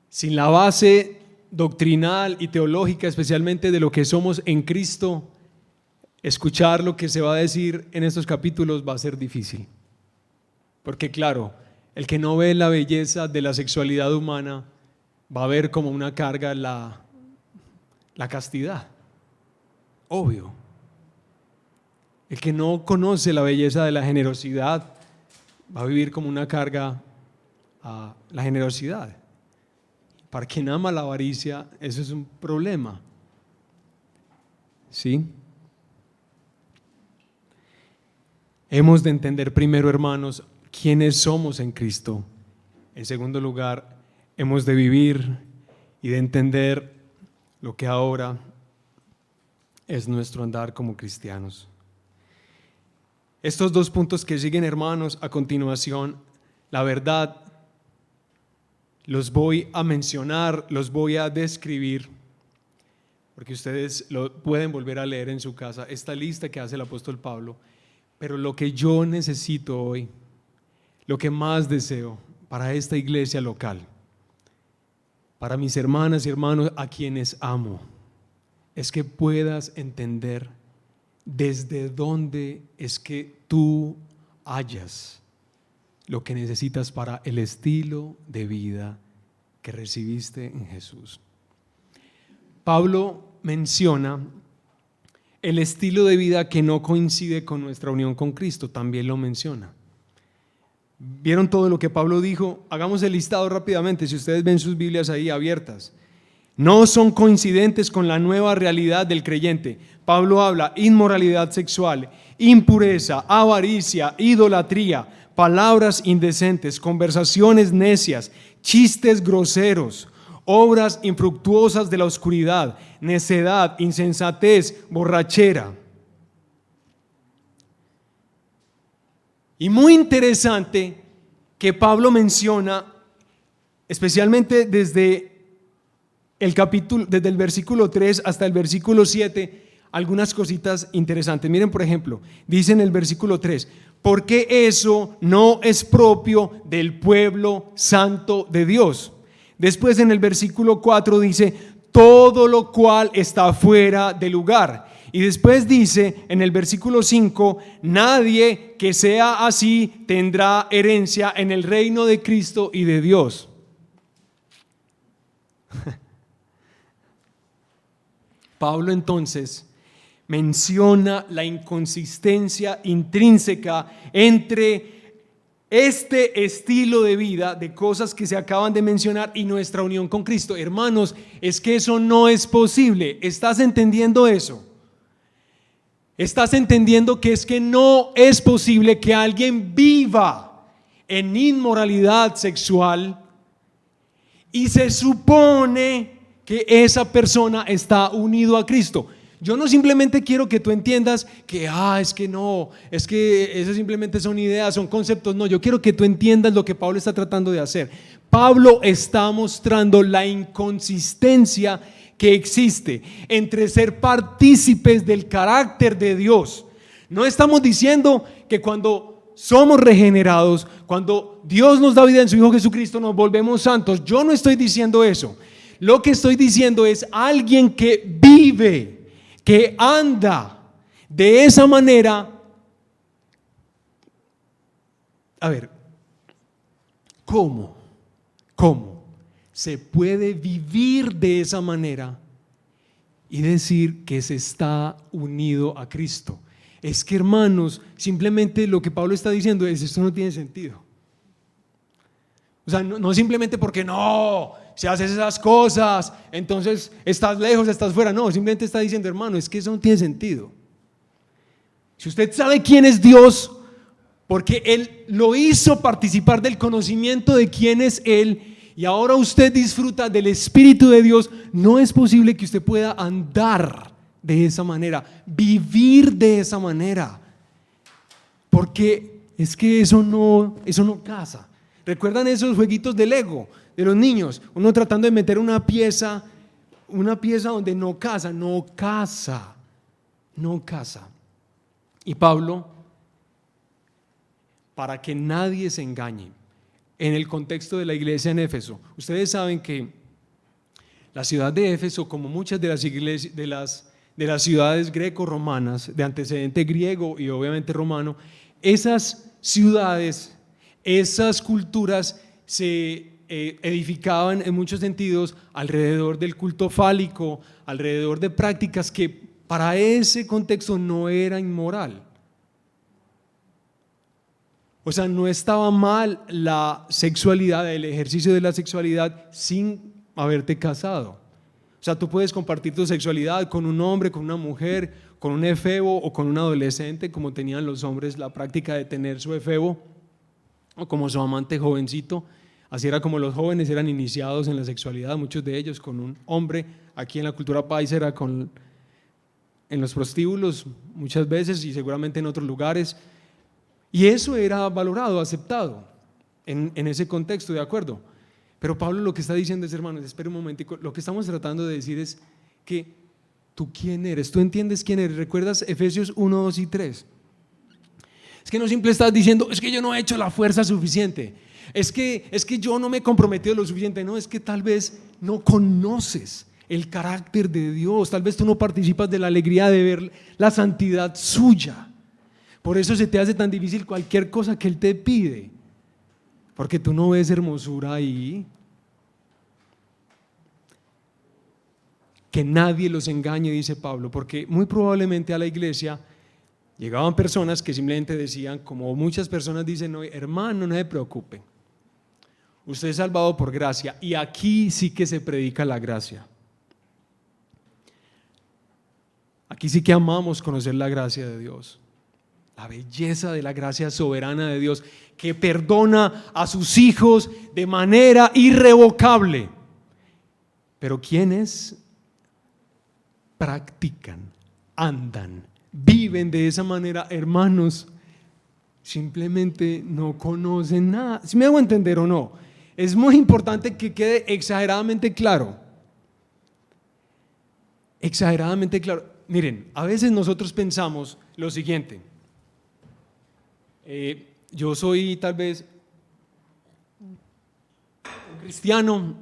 Sin la base doctrinal y teológica, especialmente de lo que somos en Cristo, escuchar lo que se va a decir en estos capítulos va a ser difícil. Porque claro, el que no ve la belleza de la sexualidad humana va a ver como una carga la castidad. Obvio. El que no conoce la belleza de la generosidad va a vivir como una carga a la generosidad. Para quien ama la avaricia, eso es un problema. ¿Sí? Hemos de entender primero, hermanos, quiénes somos en Cristo. En segundo lugar, hemos de vivir y de entender lo que ahora es nuestro andar como cristianos. Estos dos puntos que siguen, hermanos, a continuación, la verdad, los voy a mencionar, los voy a describir, porque ustedes lo pueden volver a leer en su casa, esta lista que hace el apóstol Pablo. Pero lo que yo necesito hoy, lo que más deseo para esta iglesia local, para mis hermanas y hermanos a quienes amo, es que puedas entender desde dónde es que tú hallas lo que necesitas para el estilo de vida que recibiste en Jesús. Pablo menciona el estilo de vida que no coincide con nuestra unión con Cristo, también lo menciona. ¿Vieron todo lo que Pablo dijo? Hagamos el listado rápidamente, si ustedes ven sus Biblias ahí abiertas. No son coincidentes con la nueva realidad del creyente. Pablo habla inmoralidad sexual, impureza, avaricia, idolatría, palabras indecentes, conversaciones necias, chistes groseros, obras infructuosas de la oscuridad, necedad, insensatez, borrachera. Y muy interesante que Pablo menciona especialmente desde el versículo 3 hasta el versículo 7, algunas cositas interesantes. Miren, por ejemplo, dice en el versículo 3, porque eso no es propio del pueblo santo de Dios. Después en el versículo 4 dice, todo lo cual está fuera de lugar. Y después dice en el versículo 5, nadie que sea así tendrá herencia en el reino de Cristo y de Dios. Pablo entonces menciona la inconsistencia intrínseca entre este estilo de vida, de cosas que se acaban de mencionar, y nuestra unión con Cristo. Hermanos, es que eso no es posible. ¿Estás entendiendo eso? ¿Estás entendiendo que es que no es posible que alguien viva en inmoralidad sexual y se supone que esa persona está unido a Cristo? Yo no simplemente quiero que tú entiendas que, es que no, es que eso simplemente son ideas, son conceptos. No, yo quiero que tú entiendas lo que Pablo está tratando de hacer. Pablo está mostrando la inconsistencia que existe entre ser partícipes del carácter de Dios. No estamos diciendo que cuando somos regenerados, cuando Dios nos da vida en su Hijo Jesucristo, nos volvemos santos. Yo no estoy diciendo eso. Lo que estoy diciendo es alguien que vive, que anda de esa manera. A ver, ¿cómo se puede vivir de esa manera y decir que se está unido a Cristo? Es que, hermanos, simplemente lo que Pablo está diciendo es: esto no tiene sentido. O sea, no simplemente porque no, si haces esas cosas, entonces estás lejos, estás fuera. No, simplemente está diciendo: hermano, es que eso no tiene sentido. Si usted sabe quién es Dios, porque Él lo hizo participar del conocimiento de quién es Él, y ahora usted disfruta del Espíritu de Dios, no es posible que usted pueda andar de esa manera, vivir de esa manera, porque es que eso no casa. ¿Recuerdan esos jueguitos de Lego de los niños? Uno tratando de meter una pieza donde no casa. Y Pablo, para que nadie se engañe, en el contexto de la iglesia en Éfeso, ustedes saben que la ciudad de Éfeso, como muchas de las iglesias, de las ciudades greco-romanas de antecedente griego y obviamente romano, esas ciudades, esas culturas se edificaban en muchos sentidos alrededor del culto fálico, alrededor de prácticas que para ese contexto no era inmoral. O sea, no estaba mal la sexualidad, el ejercicio de la sexualidad sin haberte casado. O sea, tú puedes compartir tu sexualidad con un hombre, con una mujer, con un efebo o con un adolescente, como tenían los hombres la práctica de tener su efebo, o como su amante jovencito. Así era como los jóvenes eran iniciados en la sexualidad, muchos de ellos con un hombre. Aquí en la cultura paisa era en los prostíbulos muchas veces, y seguramente en otros lugares, y eso era valorado, aceptado en ese contexto, de acuerdo. Pero Pablo lo que está diciendo es: hermanos, espera un momentico, lo que estamos tratando de decir es que tú quién eres, tú entiendes quién eres. ¿Recuerdas Efesios 1, 2 y 3? Es que no siempre estás diciendo: es que yo no he hecho la fuerza suficiente, es que yo no me he comprometido lo suficiente. No, es que tal vez no conoces el carácter de Dios, tal vez tú no participas de la alegría de ver la santidad suya. Por eso se te hace tan difícil cualquier cosa que Él te pide, porque tú no ves hermosura ahí. Que nadie los engañe, dice Pablo, porque muy probablemente a la iglesia llegaban personas que simplemente decían, como muchas personas dicen hoy: hermano, no se preocupe, usted es salvado por gracia. Y aquí sí que se predica la gracia. Aquí sí que amamos conocer la gracia de Dios, la belleza de la gracia soberana de Dios, que perdona a sus hijos de manera irrevocable. Pero ¿quiénes practican, andan, viven de esa manera? Hermanos, simplemente no conocen nada. ¿Sí me hago entender o no? Es muy importante que quede exageradamente claro. Exageradamente claro. Miren, a veces nosotros pensamos lo siguiente. Yo soy tal vez un cristiano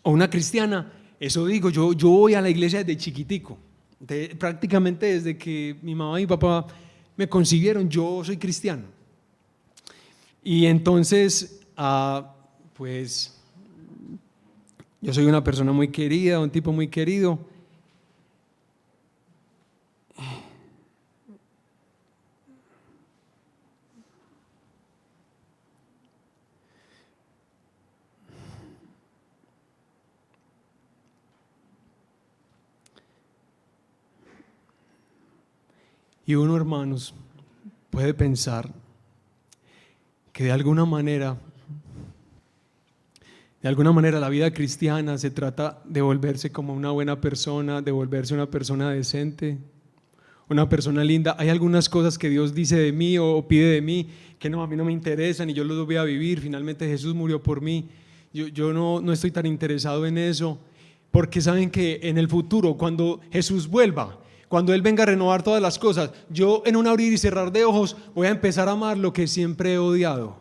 o una cristiana. Eso digo, yo voy a la iglesia desde chiquitico. Prácticamente desde que mi mamá y mi papá me concibieron, yo soy cristiano. Y entonces, pues, yo soy una persona muy querida, un tipo muy querido. Y uno, hermanos, puede pensar que de alguna manera la vida cristiana se trata de volverse como una buena persona, de volverse una persona decente, una persona linda. Hay algunas cosas que Dios dice de mí o pide de mí que no, a mí no me interesan y yo lo voy a vivir. Finalmente Jesús murió por mí. Yo no estoy tan interesado en eso, porque saben que en el futuro, cuando Jesús vuelva, cuando Él venga a renovar todas las cosas, yo en un abrir y cerrar de ojos voy a empezar a amar lo que siempre he odiado.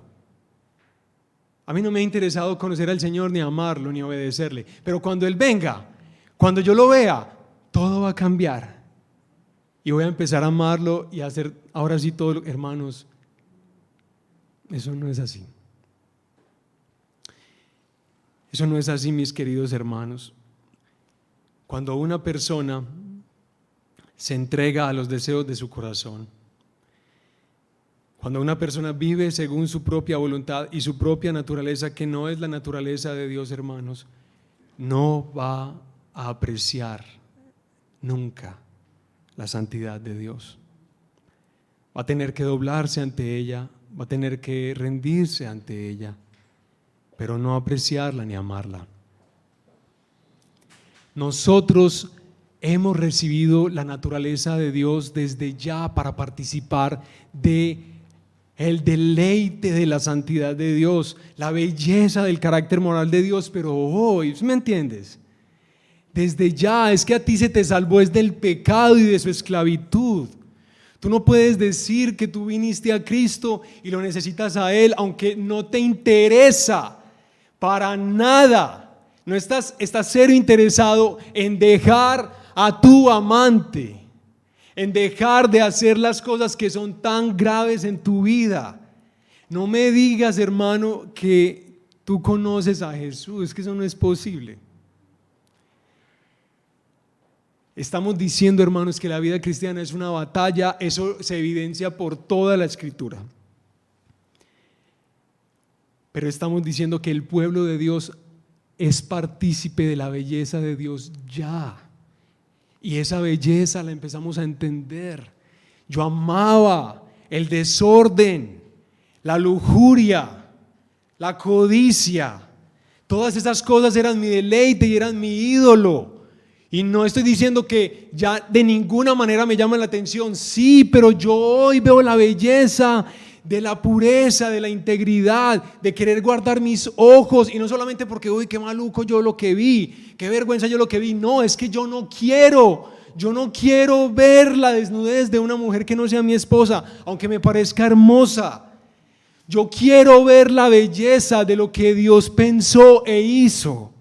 A mí no me ha interesado conocer al Señor, ni amarlo, ni obedecerle. Pero cuando Él venga, cuando yo lo vea, todo va a cambiar. Y voy a empezar a amarlo y a hacer ahora sí todo. Hermanos, eso no es así. Eso no es así, mis queridos hermanos. Cuando una persona se entrega a los deseos de su corazón, cuando una persona vive según su propia voluntad y su propia naturaleza, que no es la naturaleza de Dios, hermanos, no va a apreciar nunca la santidad de Dios. Va a tener que doblarse ante ella, va a tener que rendirse ante ella, pero no apreciarla ni amarla. Nosotros hemos recibido la naturaleza de Dios desde ya para participar de el deleite de la santidad de Dios, la belleza del carácter moral de Dios. Pero hoy, ¿me entiendes? Desde ya, es que a ti se te salvó es del pecado y de su esclavitud. Tú no puedes decir que tú viniste a Cristo y lo necesitas a Él, aunque no te interesa para nada. No estás cero interesado en dejar a tu amante, en dejar de hacer las cosas que son tan graves en tu vida. No me digas, hermano, que tú conoces a Jesús, es que eso no es posible. Estamos diciendo, hermanos, que la vida cristiana es una batalla. Eso se evidencia por toda la Escritura. Pero estamos diciendo que el pueblo de Dios es partícipe de la belleza de Dios ya. Y esa belleza la empezamos a entender. Yo amaba el desorden, la lujuria, la codicia. Todas esas cosas eran mi deleite y eran mi ídolo. Y no estoy diciendo que ya de ninguna manera me llaman la atención. Sí, pero yo hoy veo la belleza de la pureza, de la integridad, de querer guardar mis ojos. Y no solamente porque, uy, qué maluco yo lo que vi, qué vergüenza yo lo que vi. No, es que yo no quiero ver la desnudez de una mujer que no sea mi esposa, aunque me parezca hermosa. Yo quiero ver la belleza de lo que Dios pensó e hizo,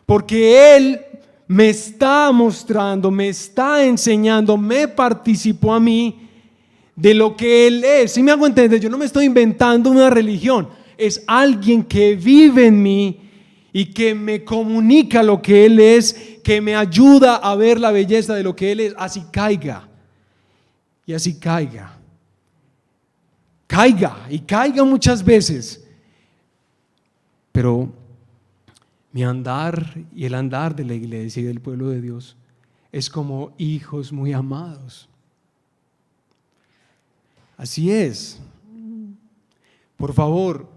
porque Él me está mostrando, me está enseñando, me participó a mí de lo que Él es. ¿Sí me hago entender? Yo no me estoy inventando una religión, es alguien que vive en mí y que me comunica lo que Él es, que me ayuda a ver la belleza de lo que Él es. Así caiga y así caiga y caiga muchas veces, pero mi andar y el andar de la iglesia y del pueblo de Dios es como hijos muy amados. Así es. Por favor,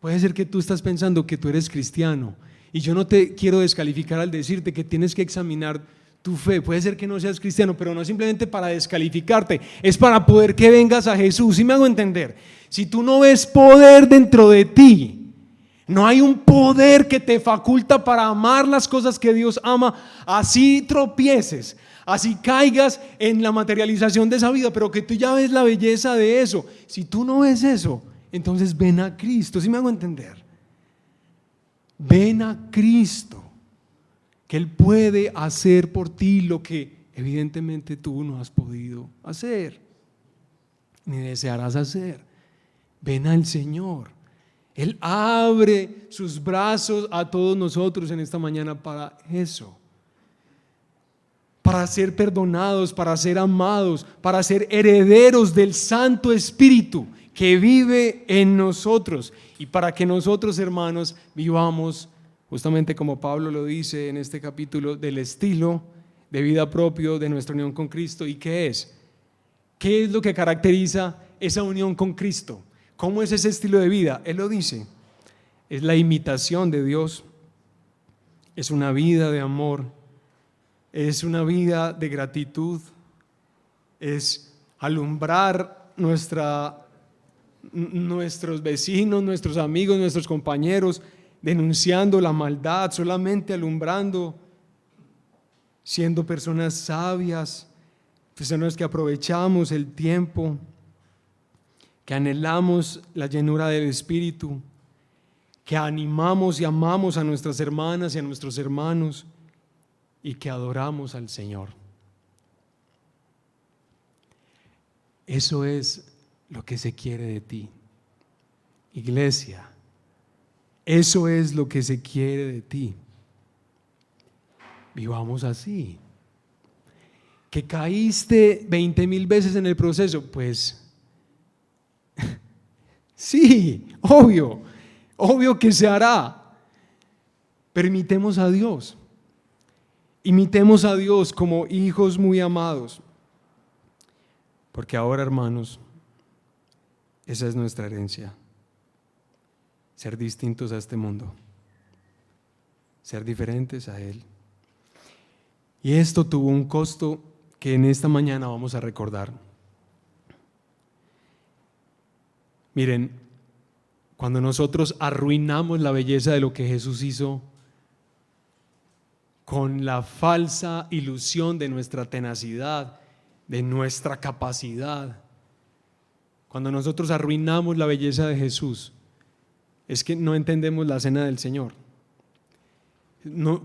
puede ser que tú estás pensando que tú eres cristiano y yo no te quiero descalificar al decirte que tienes que examinar tu fe. Puede ser que no seas cristiano, pero no simplemente para descalificarte, es para poder que vengas a Jesús. ¿Sí me hago entender? Si tú no ves poder dentro de ti, No hay un poder que te faculta para amar las cosas que Dios ama. Así tropieces, así caigas en la materialización de esa vida, pero que tú ya ves la belleza de eso. Si tú no ves eso, entonces ven a Cristo. ¿Sí me hago entender? Ven a Cristo, que Él puede hacer por ti lo que evidentemente tú no has podido hacer, ni desearás hacer. Ven al Señor. Él abre sus brazos a todos nosotros en esta mañana para eso, para ser perdonados, para ser amados, para ser herederos del Santo Espíritu que vive en nosotros, y para que nosotros, hermanos, vivamos justamente como Pablo lo dice en este capítulo, del estilo de vida propio de nuestra unión con Cristo. ¿Y qué es? ¿Qué es lo que caracteriza esa unión con Cristo? ¿Cómo es ese estilo de vida? Él lo dice: es la imitación de Dios, es una vida de amor, es una vida de gratitud, es alumbrar nuestros vecinos, nuestros amigos, nuestros compañeros, denunciando la maldad, solamente alumbrando, siendo personas sabias, personas que aprovechamos el tiempo, que anhelamos la llenura del Espíritu, que animamos y amamos a nuestras hermanas y a nuestros hermanos, y que adoramos al Señor. Eso es lo que se quiere de ti, iglesia. Eso es lo que se quiere de ti. Vivamos así. Que caíste 20,000 veces en el proceso, pues sí, obvio que se hará. Pero imitemos a Dios. Imitemos a Dios como hijos muy amados. Porque ahora, hermanos, esa es nuestra herencia. Ser distintos a este mundo. Ser diferentes a Él. Y esto tuvo un costo que en esta mañana vamos a recordar. Miren, cuando nosotros arruinamos la belleza de lo que Jesús hizo con la falsa ilusión de nuestra tenacidad, de nuestra capacidad, cuando nosotros arruinamos la belleza de Jesús, es que no entendemos la cena del Señor.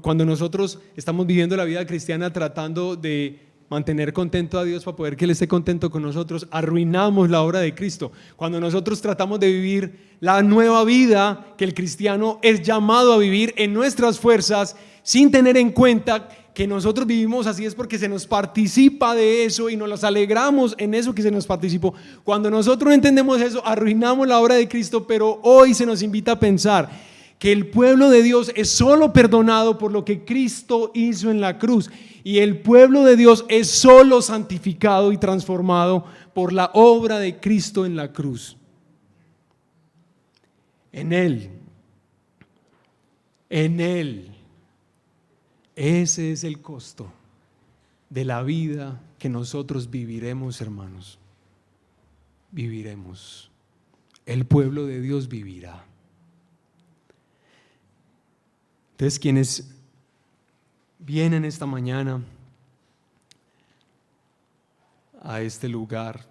Cuando nosotros estamos viviendo la vida cristiana tratando de mantener contento a Dios para poder que Él esté contento con nosotros, arruinamos la obra de Cristo. Cuando nosotros tratamos de vivir la nueva vida que el cristiano es llamado a vivir en nuestras fuerzas, sin tener en cuenta que nosotros vivimos así, es porque se nos participa de eso y nos alegramos en eso que se nos participó. Cuando nosotros no entendemos eso, arruinamos la obra de Cristo. Pero hoy se nos invita a pensar que el pueblo de Dios es solo perdonado por lo que Cristo hizo en la cruz, y el pueblo de Dios es solo santificado y transformado por la obra de Cristo en la cruz. En Él. Ese es el costo de la vida que nosotros viviremos, hermanos. Viviremos. El pueblo de Dios vivirá. Entonces, quienes vienen esta mañana a este lugar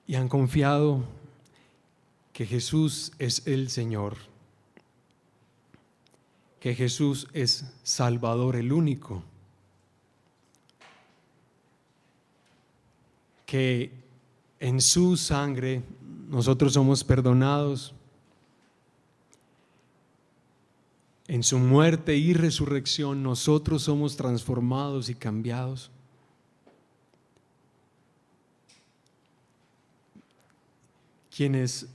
y han confiado que Jesús es el Señor, que Jesús es Salvador, el único, que en su sangre nosotros somos perdonados, en su muerte y resurrección nosotros somos transformados y cambiados. Quienes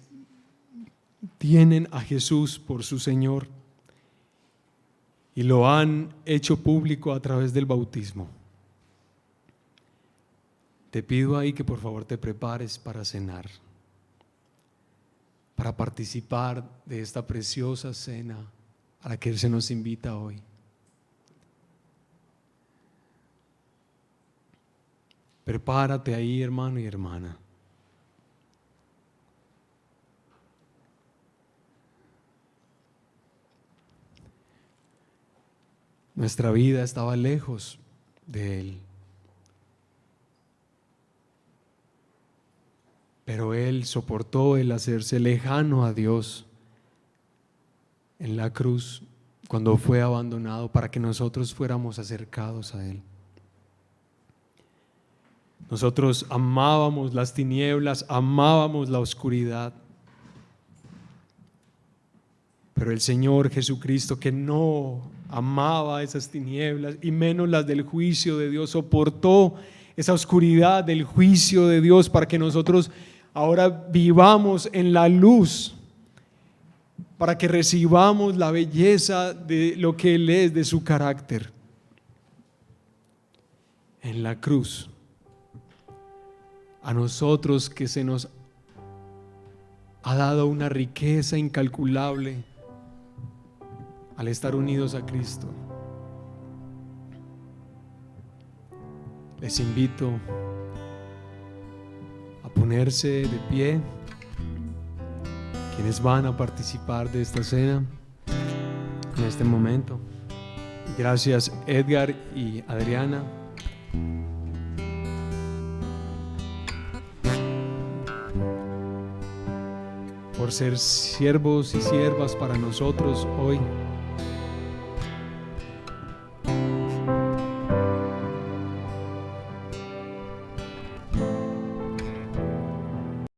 tienen a Jesús por su Señor y lo han hecho público a través del bautismo, te pido ahí que por favor te prepares para cenar, para participar de esta preciosa cena a la que se nos invita hoy. Prepárate ahí, hermano y hermana. Nuestra vida estaba lejos de Él. Pero Él soportó el hacerse lejano a Dios en la cruz cuando fue abandonado para que nosotros fuéramos acercados a Él. Nosotros amábamos las tinieblas, amábamos la oscuridad. Pero el Señor Jesucristo, que no amaba esas tinieblas y menos las del juicio de Dios, soportó esa oscuridad del juicio de Dios para que nosotros ahora vivamos en la luz, para que recibamos la belleza de lo que Él es, de su carácter. En la cruz, a nosotros que se nos ha dado una riqueza incalculable al estar unidos a Cristo. Les invito a ponerse de pie, quienes van a participar de esta cena en este momento. Gracias Edgar y Adriana. Por ser siervos y siervas para nosotros hoy.